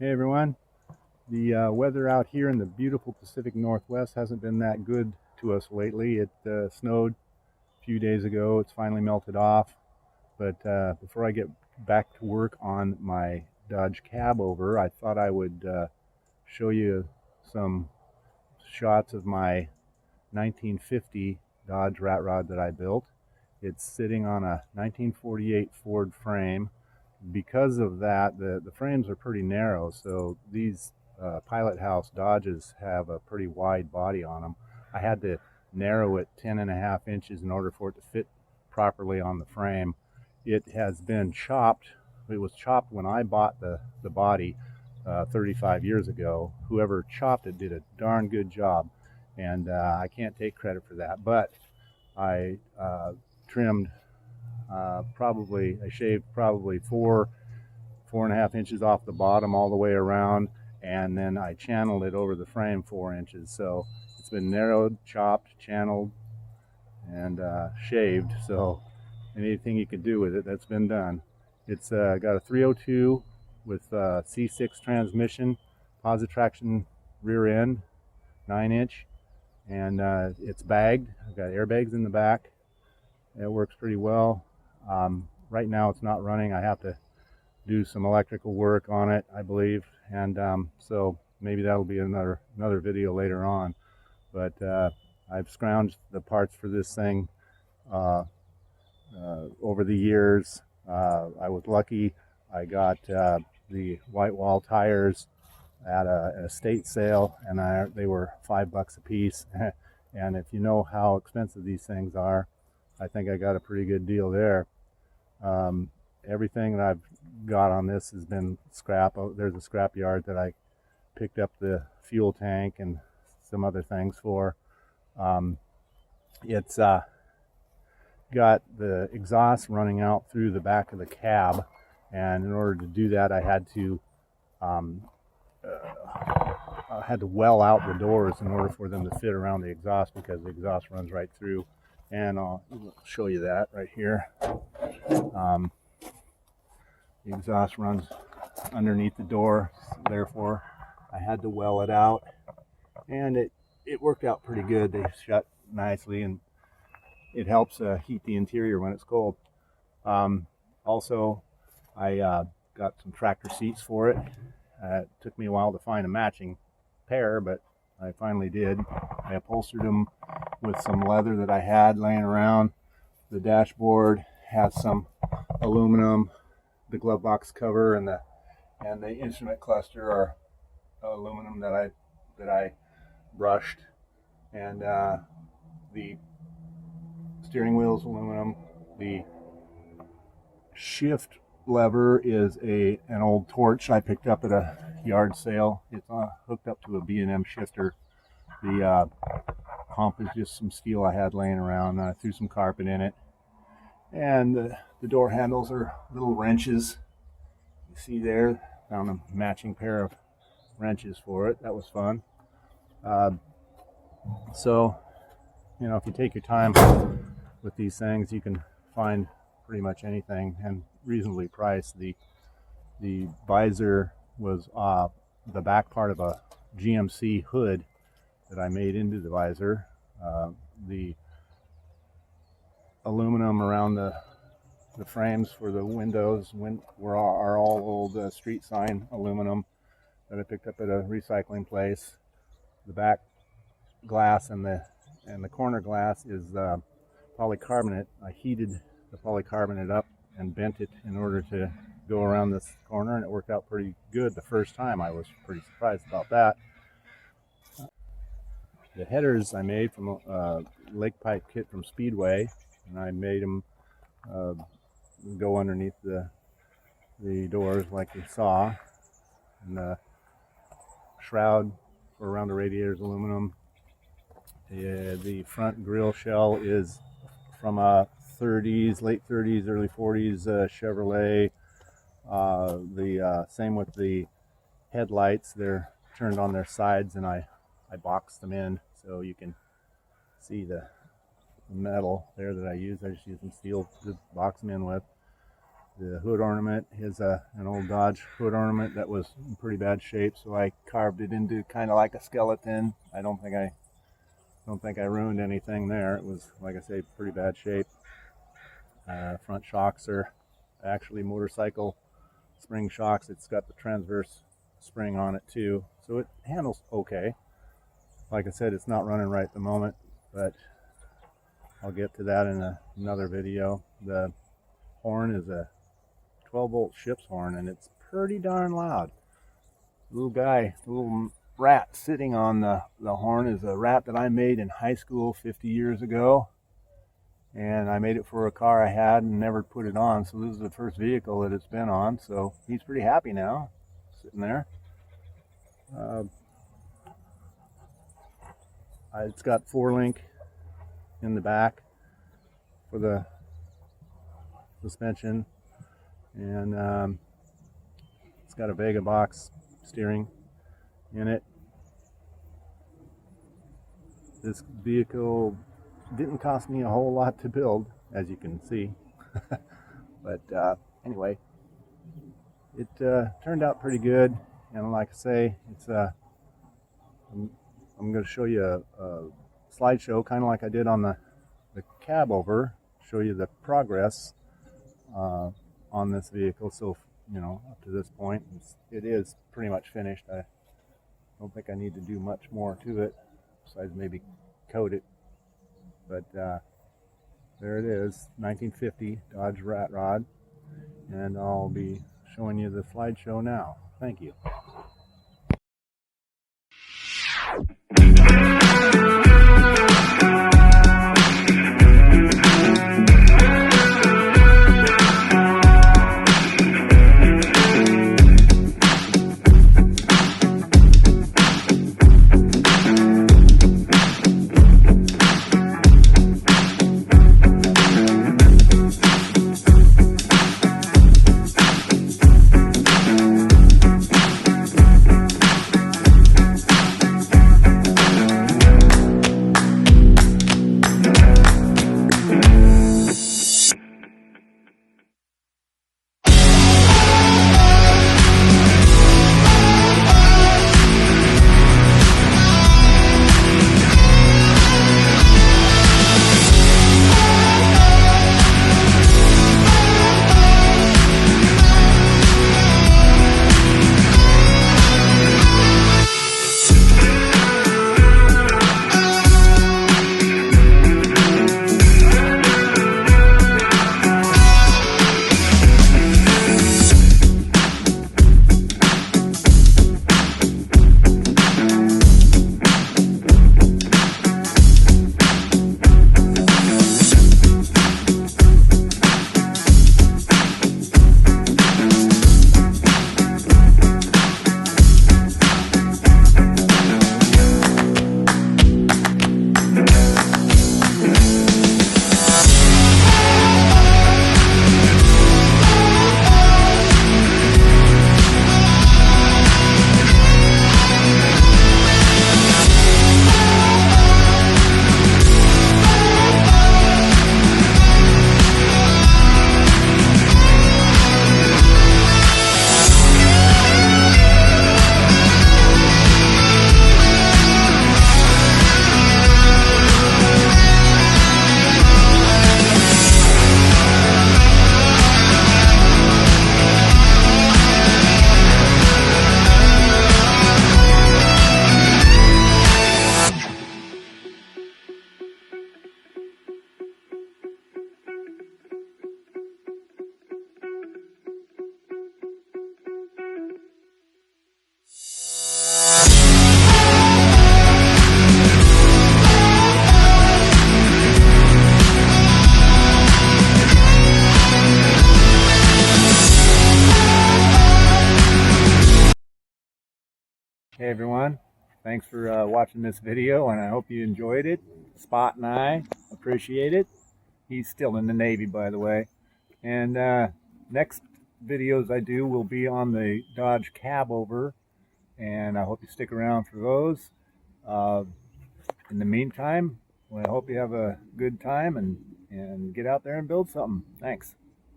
Hey everyone. The weather out here in the beautiful Pacific Northwest hasn't been that good to us lately. It snowed a few days ago. It's finally melted off. But before I get back to work on my Dodge cab over, I thought I would show you some shots of my 1950 Dodge Ratrod that I built. It's sitting on a 1948 Ford frame. Because of that, the frames are pretty narrow, so these Pilot House Dodges have a pretty wide body on them. I had to narrow it 10.5 inches in order for it to fit properly on the frame. It has been chopped. It was chopped when I bought the body 35 years ago. Whoever chopped it did a darn good job, and I can't take credit for that. But I trimmed I shaved probably 4.5 inches off the bottom all the way around, and then I channeled it over the frame 4 inches. So it's been narrowed, chopped, channeled, and shaved. So anything you can do with it, that's been done. It's got a 302 with C6 transmission, positive traction rear end, 9-inch, and it's bagged. I've got airbags in the back. It works pretty well. Right now it's not running. I have to do some electrical work on it, I believe, and so maybe that'll be another video later on. But I've scrounged the parts for this thing over the years. I was lucky. I got the white wall tires at an estate sale, and they were $5 a piece. And if you know how expensive these things are, I think I got a pretty good deal there. Everything that I've got on this has been scrap. There's a scrap yard that I picked up the fuel tank and some other things for. It's got the exhaust running out through the back of the cab, and in order to do that, I had to well out the doors in order for them to fit around the exhaust, because the exhaust runs right through. And I'll show you that right here. The exhaust runs underneath the door, therefore I had to well it out, and it worked out pretty good. They shut nicely, and it helps heat the interior when it's cold. Also, I got some tractor seats for it. It took me a while to find a matching pair, but I finally did. I upholstered them with some leather that I had laying around. The dashboard has some aluminum. The glove box cover and the instrument cluster are aluminum that I brushed, and the steering wheel is aluminum. The shift lever is an old torch I picked up at a yard sale. It's hooked up to a B&M shifter. The pump is just some steel I had laying around. I threw some carpet in it, and the door handles are little wrenches. You see there, found a matching pair of wrenches for it. That was fun. So, if you take your time with these things, you can find pretty much anything, and reasonably priced. The visor was the back part of a GMC hood that I made into the visor. The aluminum around the frames for the windows are all old street sign aluminum that I picked up at a recycling place. The back glass and the corner glass is polycarbonate. I heated the polycarbonate up and bent it in order to go around this corner, and it worked out pretty good the first time. I was pretty surprised about that. The headers I made from a lake pipe kit from Speedway, and I made them go underneath the doors like you saw. And the shroud for around the radiator is aluminum. The front grill shell is from a late 30s, early 40s Chevrolet. The same with the headlights. They're turned on their sides, and I boxed them in so you can see the metal there that I used. I just used some steel to box them in with. The hood ornament is an old Dodge hood ornament that was in pretty bad shape, so I carved it into kind of like a skeleton. I don't think I ruined anything there. It was, like I say, pretty bad shape. Front shocks are actually motorcycle spring shocks. It's got the transverse spring on it too, so it handles okay. Like I said, it's not running right at the moment, but I'll get to that in another video. The horn is a 12-volt ship's horn, and it's pretty darn loud. Little rat sitting on the horn is a rat that I made in high school 50 years ago, and I made it for a car I had and never put it on, so this is the first vehicle that it's been on. So he's pretty happy now, sitting there. It's got 4-link in the back for the suspension, and it's got a Vega box steering in it. This vehicle didn't cost me a whole lot to build, as you can see, but anyway, it turned out pretty good. And like I say, it's I'm going to show you a slideshow, kind of like I did on the cab over, show you the progress on this vehicle. So, you know, up to this point, it is pretty much finished. I don't think I need to do much more to it, besides maybe coat it. But there it is, 1950 Dodge Ratrod, and I'll be showing you the slideshow now. Thank you. Hey everyone, thanks for watching this video, and I hope you enjoyed it. Spot and I appreciate it. He's still in the Navy, by the way. And next videos I do will be on the Dodge cab over, and I hope you stick around for those. In the meantime, well, I hope you have a good time and get out there and build something. Thanks.